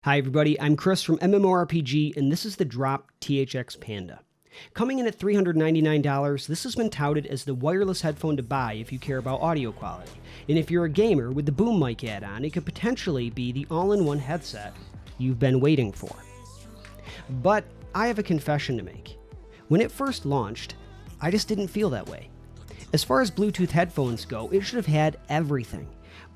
Hi everybody, I'm Chris from MMORPG, and this is the Drop THX Panda. Coming in at $399, this has been touted as the wireless headphone to buy if you care about audio quality. And if you're a gamer with the boom mic add-on, it could potentially be the all-in-one headset you've been waiting for. But I have a confession to make. When it first launched, I just didn't feel that way. As far as Bluetooth headphones go, it should have had everything.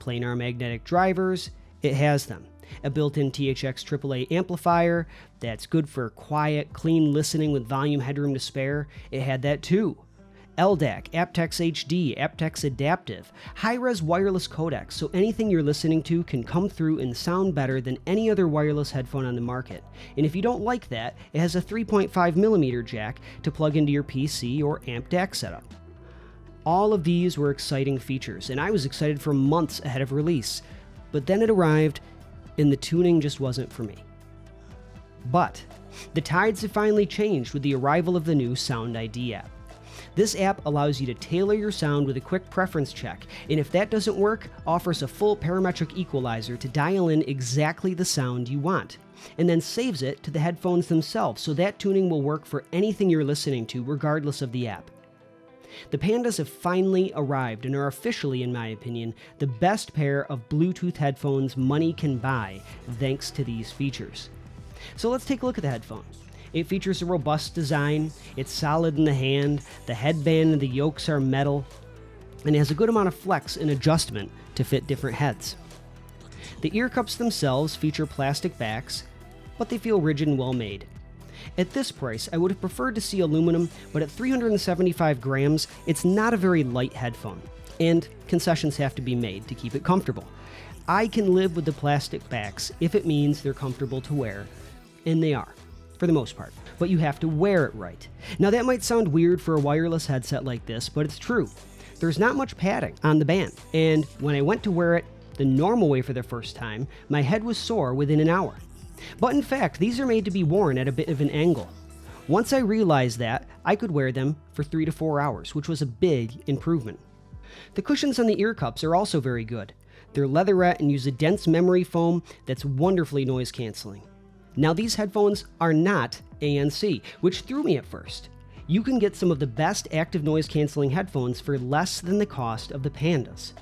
Planar magnetic drivers, it has them. A built-in THX AAA amplifier that's good for quiet, clean listening with volume headroom to spare. It had that too. LDAC, aptX HD, aptX Adaptive, high-res wireless codecs, so anything you're listening to can come through and sound better than any other wireless headphone on the market. And if you don't like that, it has a 3.5mm jack to plug into your PC or amp DAC setup. All of these were exciting features, and I was excited for months ahead of release. But then it arrived, and the tuning just wasn't for me. But the tides have finally changed with the arrival of the new SoundID app. This app allows you to tailor your sound with a quick preference check, and if that doesn't work, offers a full parametric equalizer to dial in exactly the sound you want, and then saves it to the headphones themselves so that tuning will work for anything you're listening to regardless of the app. The Pandas have finally arrived and are officially, in my opinion, the best pair of Bluetooth headphones money can buy thanks to these features. So let's take a look at the headphone. It features a robust design, it's solid in the hand, the headband and the yokes are metal, and it has a good amount of flex and adjustment to fit different heads. The ear cups themselves feature plastic backs, but they feel rigid and well made. At this price, I would have preferred to see aluminum, but at 375 grams, it's not a very light headphone, and concessions have to be made to keep it comfortable. I can live with the plastic backs if it means they're comfortable to wear, and they are, for the most part, but you have to wear it right. Now that might sound weird for a wireless headset like this, but it's true. There's not much padding on the band, and when I went to wear it the normal way for the first time, my head was sore within an hour. But in fact, these are made to be worn at a bit of an angle. Once I realized that, I could wear them for 3 to 4 hours, which was a big improvement. The cushions on the ear cups are also very good. They're leatherette and use a dense memory foam that's wonderfully noise canceling. Now these headphones are not ANC, which threw me at first. You can get some of the best active noise canceling headphones for less than the cost of the Pandas.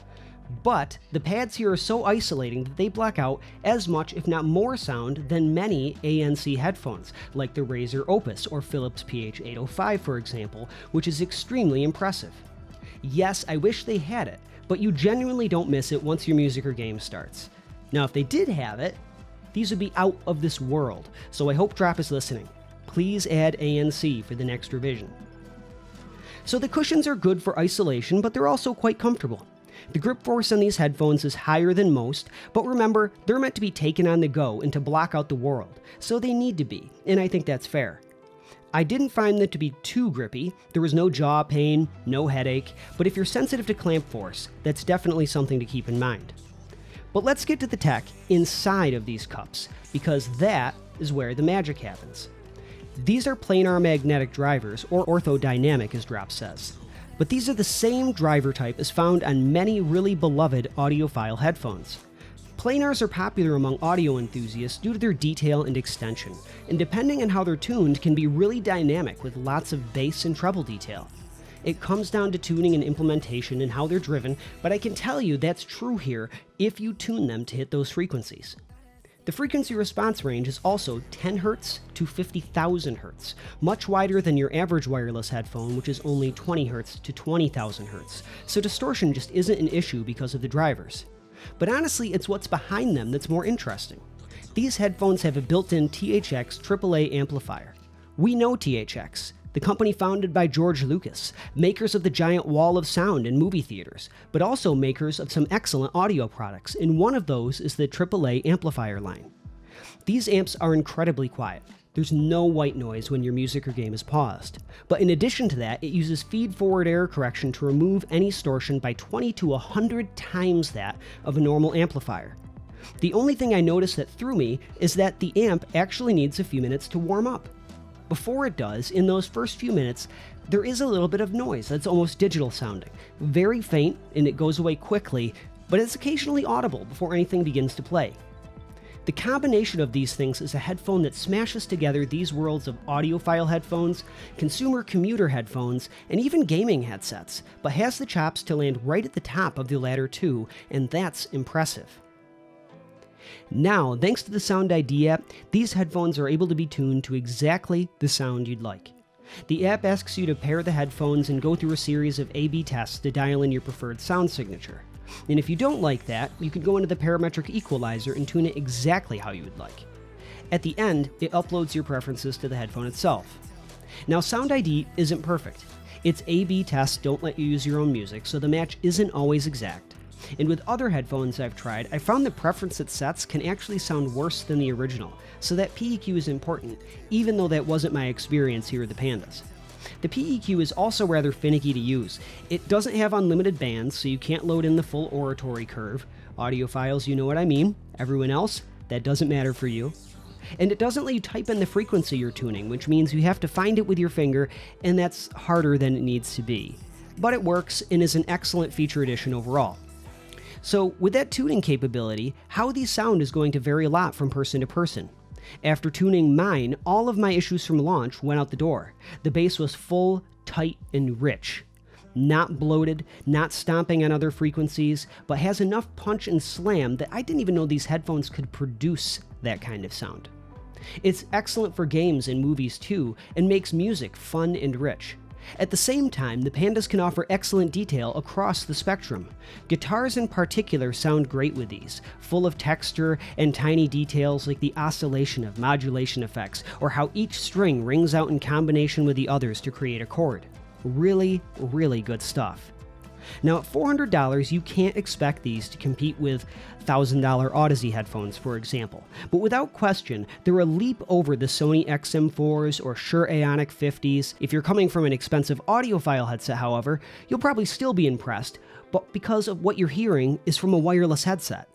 But the pads here are so isolating that they block out as much, if not more, sound than many ANC headphones, like the Razer Opus or Philips PH805, for example, which is extremely impressive. Yes, I wish they had it, but you genuinely don't miss it once your music or game starts. Now, if they did have it, these would be out of this world, so I hope Drop is listening. Please add ANC for the next revision. So the cushions are good for isolation, but they're also quite comfortable. The grip force on these headphones is higher than most, but remember, they're meant to be taken on the go and to block out the world, so they need to be, and I think that's fair. I didn't find them to be too grippy, there was no jaw pain, no headache, but if you're sensitive to clamp force, that's definitely something to keep in mind. But let's get to the tech inside of these cups, because that is where the magic happens. These are planar magnetic drivers, or orthodynamic as Drop says. But these are the same driver type as found on many really beloved audiophile headphones. Planars are popular among audio enthusiasts due to their detail and extension, and depending on how they're tuned can be really dynamic with lots of bass and treble detail. It comes down to tuning and implementation and how they're driven, but I can tell you that's true here if you tune them to hit those frequencies. The frequency response range is also 10 Hz to 50,000 Hz, much wider than your average wireless headphone, which is only 20 Hz to 20,000 Hz, so distortion just isn't an issue because of the drivers. But honestly, it's what's behind them that's more interesting. These headphones have a built-in THX AAA amplifier. We know THX, the company founded by George Lucas, makers of the giant wall of sound in movie theaters, but also makers of some excellent audio products, and one of those is the AAA amplifier line. These amps are incredibly quiet. There's no white noise when your music or game is paused. But in addition to that, it uses feed-forward error correction to remove any distortion by 20 to 100 times that of a normal amplifier. The only thing I noticed that threw me is that the amp actually needs a few minutes to warm up. Before it does, in those first few minutes, there is a little bit of noise that's almost digital sounding. Very faint, and it goes away quickly, but it's occasionally audible before anything begins to play. The combination of these things is a headphone that smashes together these worlds of audiophile headphones, consumer commuter headphones, and even gaming headsets, but has the chops to land right at the top of the latter too, and that's impressive. Now, thanks to the SoundID app, these headphones are able to be tuned to exactly the sound you'd like. The app asks you to pair the headphones and go through a series of A/B tests to dial in your preferred sound signature. And if you don't like that, you can go into the parametric equalizer and tune it exactly how you would like. At the end, it uploads your preferences to the headphone itself. Now, SoundID isn't perfect. Its A/B tests don't let you use your own music, so the match isn't always exact. And with other headphones I've tried, I found the preference it sets can actually sound worse than the original, so that PEQ is important, even though that wasn't my experience here with the Pandas. The PEQ is also rather finicky to use. It doesn't have unlimited bands, so you can't load in the full oratory curve. Audiophiles, you know what I mean. Everyone else, that doesn't matter for you. And it doesn't let you type in the frequency you're tuning, which means you have to find it with your finger, and that's harder than it needs to be. But it works and is an excellent feature addition overall. So with that tuning capability, how these sound is going to vary a lot from person to person. After tuning mine, all of my issues from launch went out the door. The bass was full, tight, and rich. Not bloated, not stomping on other frequencies, but has enough punch and slam that I didn't even know these headphones could produce that kind of sound. It's excellent for games and movies too, and makes music fun and rich. At the same time, the Pandas can offer excellent detail across the spectrum. Guitars in particular sound great with these, full of texture and tiny details like the oscillation of modulation effects, or how each string rings out in combination with the others to create a chord. Really, really good stuff. Now at $400, you can't expect these to compete with $1,000 Odyssey headphones, for example, but without question, they're a leap over the Sony XM4s or Shure Aonic 50s. If you're coming from an expensive audiophile headset, however, you'll probably still be impressed, but because of what you're hearing is from a wireless headset.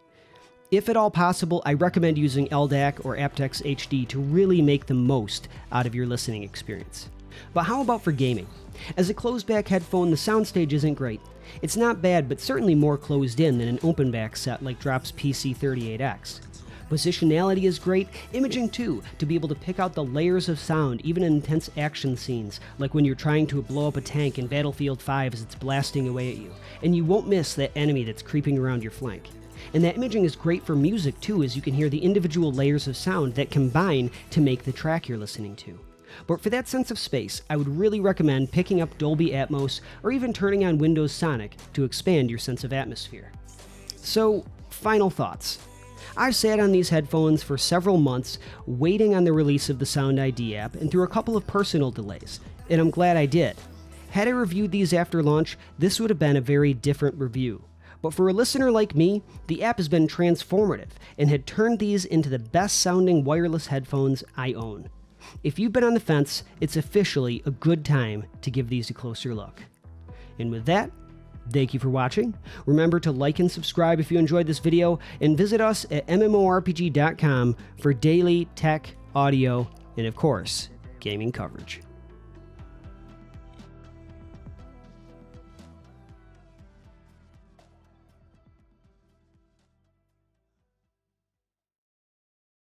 If at all possible, I recommend using LDAC or aptX HD to really make the most out of your listening experience. But how about for gaming? As a closed-back headphone, the soundstage isn't great. It's not bad, but certainly more closed-in than an open-back set like Drop's PC38X. Positionality is great, imaging too, to be able to pick out the layers of sound even in intense action scenes, like when you're trying to blow up a tank in Battlefield 5 as it's blasting away at you, and you won't miss that enemy that's creeping around your flank. And that imaging is great for music too, as you can hear the individual layers of sound that combine to make the track you're listening to. But for that sense of space, I would really recommend picking up Dolby Atmos or even turning on Windows Sonic to expand your sense of atmosphere. So, final thoughts. I've sat on these headphones for several months, waiting on the release of the SoundID app and through a couple of personal delays, and I'm glad I did. Had I reviewed these after launch, this would have been a very different review. But for a listener like me, the app has been transformative and had turned these into the best sounding wireless headphones I own. If you've been on the fence, it's officially a good time to give these a closer look. And with that, thank you for watching. Remember to like and subscribe if you enjoyed this video, and visit us at mmorpg.com for daily tech, audio, and of course, gaming coverage.